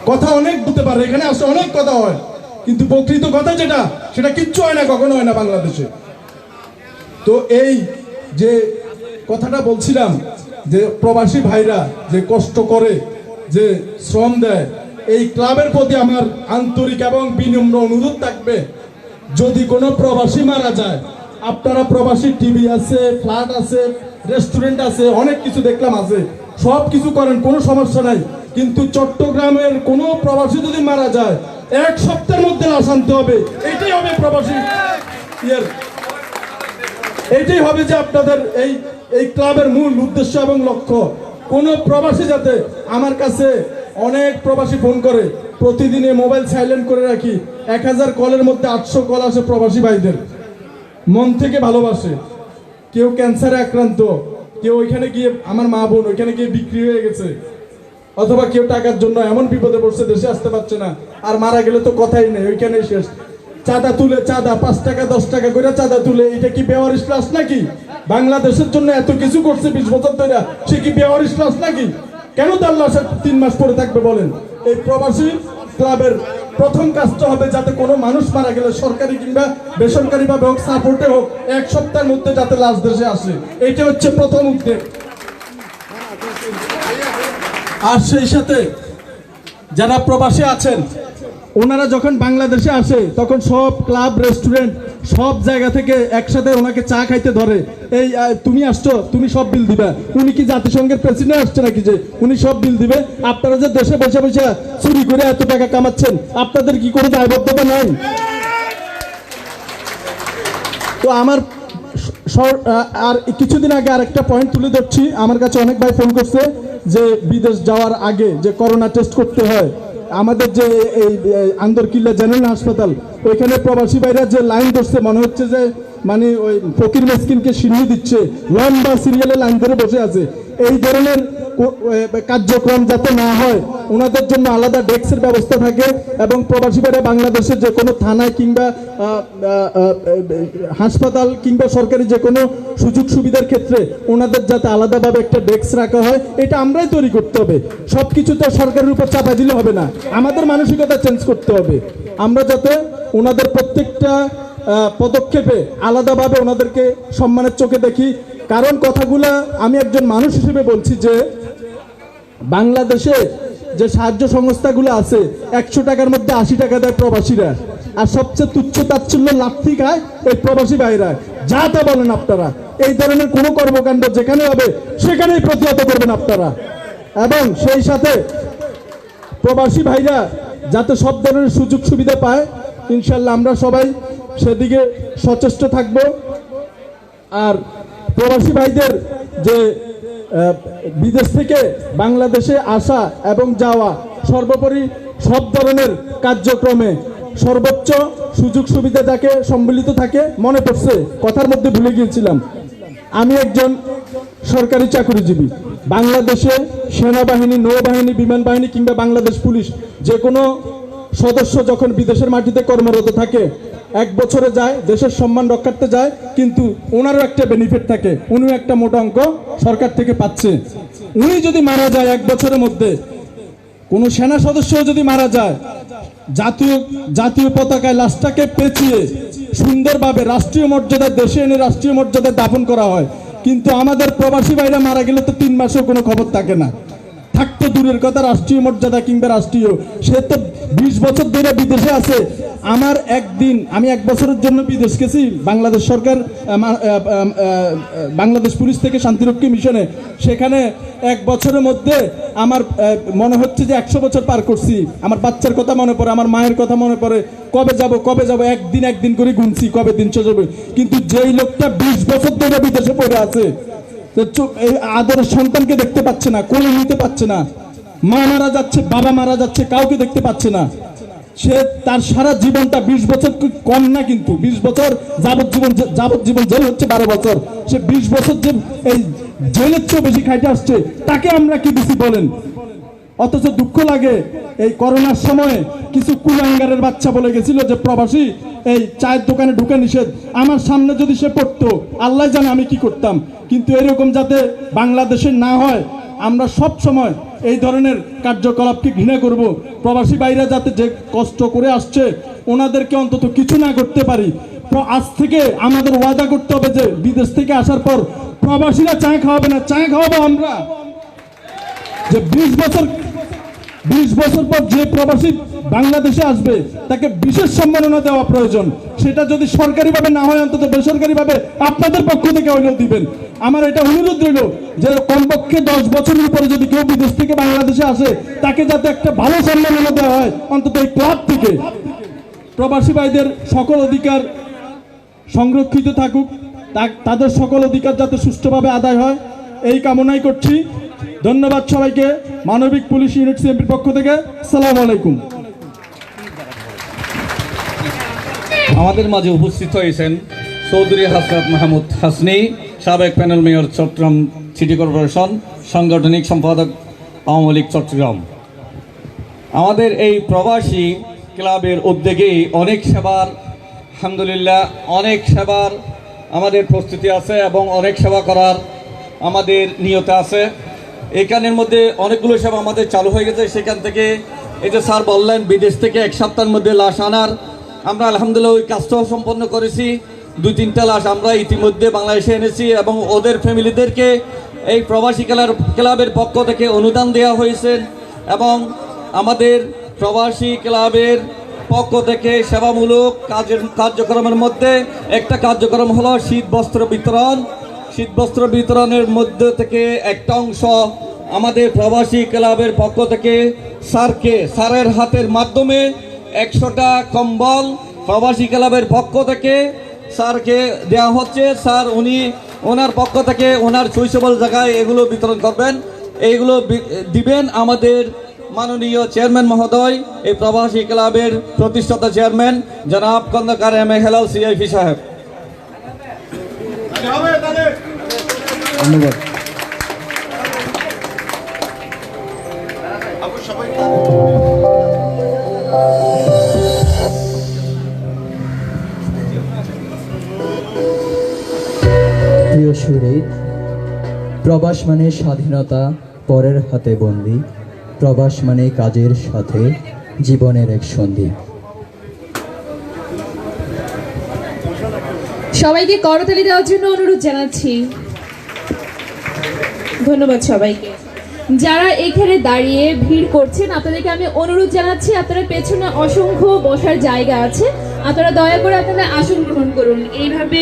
কথা অনেক হতে পারে, এখানে আসলে অনেক কথা হয়, কিন্তু প্রকৃত কথা যেটা সেটা কিচ্ছু হয় না, কখনো হয় না বাংলাদেশে। তো এই যে কথাটা বলছিলাম যে প্রবাসী ভাইরা যে কষ্ট করে, যে শ্রম দেয়, এই ক্লাবের প্রতি আমার আন্তরিক এবং বিনম্র অনুরোধ থাকবে, যদি কোনো প্রবাসী মারা যায়, আপনারা প্রবাসী টিভি আছে, ফ্ল্যাট আছে, রেস্টুরেন্ট আছে, অনেক কিছু দেখলাম আছে, সব কিছু করেন, কোনো সমস্যা নাই, কিন্তু চট্টগ্রামের কোনো প্রবাসী যদি মারা যায় 1 সপ্তাহের মধ্যে লাশ আনতে হবে। এটাই হবে প্রবাসী এইটাই হবে যে আপনাদের এই ক্লাবের মূল উদ্দেশ্য এবং লক্ষ্য। কোনো প্রবাসী যাতে, আমার কাছে অনেক প্রবাসী ফোন করে, প্রতিদিনে মোবাইল সাইলেন্ট করে রাখি, 1000 কলের মধ্যে 800 কল আসে প্রবাসী ভাইদের, মন থেকে ভালোবাসে। কেউ ক্যান্সারে আক্রান্ত, কেউ ওইখানে গিয়ে, আমার মা বোন ওইখানে গিয়ে বিক্রি হয়ে গেছে, অথবা কেউ টাকার জন্য এমন বিপদে পড়ছে দেশে আসতে পারছে না, আর মারা গেলে তো কথাই নেই, ওইখানেই শেষ। চাঁদা তুলে, চাঁদা 5 টাকা 10 টাকা করে চাঁদা তুলে, এটা কি বেওয়ারিশ ক্লাস নাকি? বাংলাদেশের জন্য এত কিছু করছে 20 বছর ধরে, সে কি বেওয়ারিশ ক্লাস নাকি? কেন তার লাশ 3 মাস পরে থাকবে বলেন? এই প্রবাসী ক্লাবের প্রথম কাজটা হবে যাতে কোনো মানুষ মারা গেলে সরকারি কিংবা বেসরকারি ভাবে হোক, সাপোর্টে হোক, 1 সপ্তাহের মধ্যে যাতে লাশ দেশে আসে, এটা হচ্ছে প্রথম উদ্যোগ। আর সেই সাথে যারা প্রবাসী আছেন, ওনারা যখন বাংলাদেশে আসে তখন সব ক্লাব, রেস্টুরেন্ট, সব জায়গা থেকে একসাথে ওনাকে চা খাইতে ধরে, এই তুমি আসছো, তুমি সব বিল দিবে। উনি কি জাতিসংঘের প্রেসিডেন্ট আসছে নাকি যে উনি সব বিল দিবে? আপনারা যে দেশে বসে বসে চুরি করে এত টাকা কামাচ্ছেন, আপনাদের কি করে দায়বদ্ধতা নাই? তো আমার আর কিছুদিন আগে আরেকটা পয়েন্ট তুলে ধরছি। আমার কাছে অনেক ভাই ফোন করছে যে বিদেশ যাওয়ার আগে যে করোনা টেস্ট করতে হয়। আমাদের যে এই আন্দরকিল্লা জেনারেল হাসপাতাল, ওইখানে প্রবাসী ভাইরা যে লাইন ধরছে, মনে হচ্ছে যে মানে ওই ফকির মেসকিনকে সিঁড়ি দিচ্ছে, লম্বা সিরিয়ালে লাইন ধরে বসে আছে। এই ধরনের কার্যক্রম যাতে না হয়, ওনাদের জন্য আলাদা ডেস্কের ব্যবস্থা থাকে, এবং প্রবাসী ভাইরা বাংলাদেশের যে কোনো থানায় কিংবা হাসপাতাল কিংবা সরকারি যে কোনো সুযোগ সুবিধার ক্ষেত্রে ওনাদের যাতে আলাদাভাবে একটা ডেস্ক রাখা হয়, এটা আমরাই তৈরি করতে হবে। সব কিছু তো সরকারের উপর চাপা দিলে হবে না, আমাদের মানসিকতা চেঞ্জ করতে হবে। আমরা যাতে ওনাদের প্রত্যেকটা পদক্ষেপে আলাদাভাবে ওনাদেরকে সম্মানের চোখে দেখি। কারণ কথাগুলা আমি একজন মানুষ হিসেবে বলছি যে বাংলাদেশে যে সাহায্য সংস্থাগুলো আছে, 100 টাকার মধ্যে 80 টাকা দেয় প্রবাসীরা, আর সবচেয়ে তুচ্ছ তাচ্ছিল্য লাথি খায় এই প্রবাসী ভাইরা। যা তা বলেন আপনারা, এই ধরনের কোনো কর্মকাণ্ড যেখানে হবে সেখানেই প্রতিহত করবেন আপনারা। এবং সেই সাথে প্রবাসী ভাইরা যাতে সব ধরনের সুযোগ সুবিধা পায়, ইনশাল্লাহ আমরা সবাই সেদিকে সচেষ্ট থাকব। আর প্রবাসী ভাইদের যে বিদেশ থেকে বাংলাদেশে আসা এবং যাওয়া, সর্বোপরি সব ধরনের কার্যক্রমে সর্বোচ্চ সুযোগ সুবিধা যাকে সম্মিলিত থাকে। মনে পড়ছে, কথার মধ্যে ভুলে গিয়েছিলাম, আমি একজন সরকারি চাকরিজীবী। বাংলাদেশে সেনাবাহিনী, নৌবাহিনী, বিমান বাহিনী কিংবা বাংলাদেশ পুলিশ যে কোনো সদস্য যখন বিদেশের মাটিতে কর্মরত থাকে, 1 বছরে যায়, দেশের সম্মান রক্ষার্থে যায়, কিন্তু ওনারও একটা বেনিফিট থাকে, উনিও একটা মোটা অঙ্ক সরকার থেকে পাচ্ছে। উনি যদি মারা যায় 1 বছরের মধ্যে, কোনো সেনা সদস্য যদি মারা যায়, জাতীয় পতাকায় লাশটাকে পেঁচিয়ে সুন্দরভাবে রাষ্ট্রীয় মর্যাদায় দেশে এনে রাষ্ট্রীয় মর্যাদায় দাফন করা হয়। কিন্তু আমাদের প্রবাসী ভাইরা মারা গেলে তো 3 মাসেও কোনো খবর থাকে না, থাকতে দূরের কথা রাষ্ট্রীয় মর্যাদা কিংবা রাষ্ট্রীয়, সে তো 20 বছর ধরে বিদেশে আছে। আমার একদিন, আমি 1 বছরের জন্য বিদেশ গেছি, বাংলাদেশ সরকার, বাংলাদেশ পুলিশ থেকে শান্তিরক্ষী মিশনে। সেখানে 1 বছরের মধ্যে আমার মনে হচ্ছে যে 100 বছর পার করছি। আমার বাচ্চার কথা মনে পড়ে, আমার মায়ের কথা মনে পড়ে, কবে যাব, একদিন করে গুনছি কবে দিন শেষ হবে। কিন্তু যেই লোকটা 20 বছর ধরে বিদেশে পড়ে আছে, আদরের সন্তানকে দেখতে পাচ্ছে না, কোলে নিতে পাচ্ছে না, মা মারা যাচ্ছে, বাবা মারা যাচ্ছে, কাউকে দেখতে পাচ্ছে না। সে তার সারা জীবনটা 20 বছর কম না, কিন্তু 20 বছর যাবজ্জীবন জেল হচ্ছে 12 বছর। সে 20 বছর যে এই জেলের চেয়ে বেশি খাইতে আসছে, তাকে আমরা কি দিছি বলেন? অথচ দুঃখ লাগে, এই করোনার সময়ে কিছু কুলাঙ্গারের বাচ্চা বলে গেছিল যে প্রবাসী এই চায়ের দোকানে ঢুকে নিষেধ। আমার সামনে যদি সে পড়তো, আল্লাহ জানে আমি কি করতাম। কিন্তু এরকম যাতে বাংলাদেশে না হয়, আমরা সব সময় এই ধরনের কার্যকলাপকে ঘৃণা করব। প্রবাসী ভাইরা যাতে যে কষ্ট করে আসছে ওনাদেরকে অন্তত কিছু না করতে পারি। আজ থেকে আমাদের ওয়াদা করতে হবে যে বিদেশ থেকে আসার পর প্রবাসীরা চা খাওয়াবে না, চা খাওয়াবো আমরা। যে 20 বছর পর যে প্রবাসী বাংলাদেশে আসবে তাকে বিশেষ সম্মাননা দেওয়া প্রয়োজন। সেটা যদি সরকারিভাবে না হয় অন্তত বেসরকারিভাবে আপনাদের পক্ষ থেকে হলেও দিবেন। আমার এটা অনুরোধ রইল যে কমপক্ষে 10 বছরের উপরে যদি কেউ বিদেশ থেকে বাংলাদেশে আসে তাকে যাতে একটা ভালো সম্মাননা দেওয়া হয় অন্তত এই ক্লাব থেকে। প্রবাসী ভাইদের সকল অধিকার সংরক্ষিত থাকুক, তাদের সকল অধিকার যাতে সুষ্ঠুভাবে আদায় হয় এই কামনাই করছি। ধন্যবাদ সবাইকে। মানবিক পুলিশ ইউনিট সিএমপির পক্ষ থেকে আসসালামু আলাইকুম। আমাদের মাঝে উপস্থিত হয়েছেন চৌধুরী হাসরাত মাহমুদ হাসনি, সাবেক panel mayor Chittagong city corporation, সাংগঠনিক সম্পাদক আওয়ামী লীগ চট্টগ্রাম। আমাদের এই প্রবাসী ক্লাবের উদ্যোগেই অনেক সেবার, আলহামদুলিল্লাহ অনেক সেবার আমাদের প্রস্তুতি আছে এবং অনেক সেবা করার আমাদের নিয়ত আছে। এখানের মধ্যে অনেকগুলো সেবা আমাদের চালু হয়ে গেছে। সেখান থেকে এই যে স্যার বললেন বিদেশ থেকে 1 সপ্তাহের মধ্যে লাশ আনার, আমরা আলহামদুলিল্লাহ ওই কাজটাও সম্পন্ন করেছি। 2-3টা লাশ আমরা ইতিমধ্যে বাংলাদেশে এনেছি এবং ওদের ফ্যামিলিদেরকে এই প্রবাসী ক্লাবের পক্ষ থেকে অনুদান দেওয়া হয়েছে এবং আমাদের প্রবাসী ক্লাবের পক্ষ থেকে সেবামূলক কার্যক্রমের মধ্যে একটা কার্যক্রম হলো শীত বস্ত্র বিতরণ। শীত বস্ত্র বিতরণের মধ্যে থেকে একটা অংশ আমাদের প্রবাসী ক্লাবের পক্ষ থেকে স্যারের হাতের মাধ্যমে 100টা কম্বল প্রবাসী ক্লাবের পক্ষ থেকে স্যারকে দেওয়া হচ্ছে। স্যার ওনার পক্ষ থেকে ওনার চয়েসেবল জায়গায় এগুলো বিতরণ করবেন, এইগুলো দিবেন আমাদের মাননীয় চেয়ারম্যান মহোদয়, এই প্রবাসী ক্লাবের প্রতিষ্ঠাতা চেয়ারম্যান জনাব Khandakar M A Helal CIP সাহেব। ধন্যবাদ। প্রিয় সুহৃদ, প্রবাস মানে স্বাধীনতা, পরের হাতে বন্দি। প্রবাস মানে কাজের সাথে জীবনের এক সন্ধি। সবাইকে করতালি দেওয়ার জন্য অনুরোধ জানাচ্ছি। ধন্যবাদ সবাইকে। যারা এখানে দাঁড়িয়ে ভিড় করছেন আপনাদেরকে আমি অনুরোধ জানাচ্ছি, আপনারা পেছনে অসংখ্য বসার জায়গা আছে, আপনারা দয়া করে আপনারা আসন গ্রহণ করুন। এইভাবে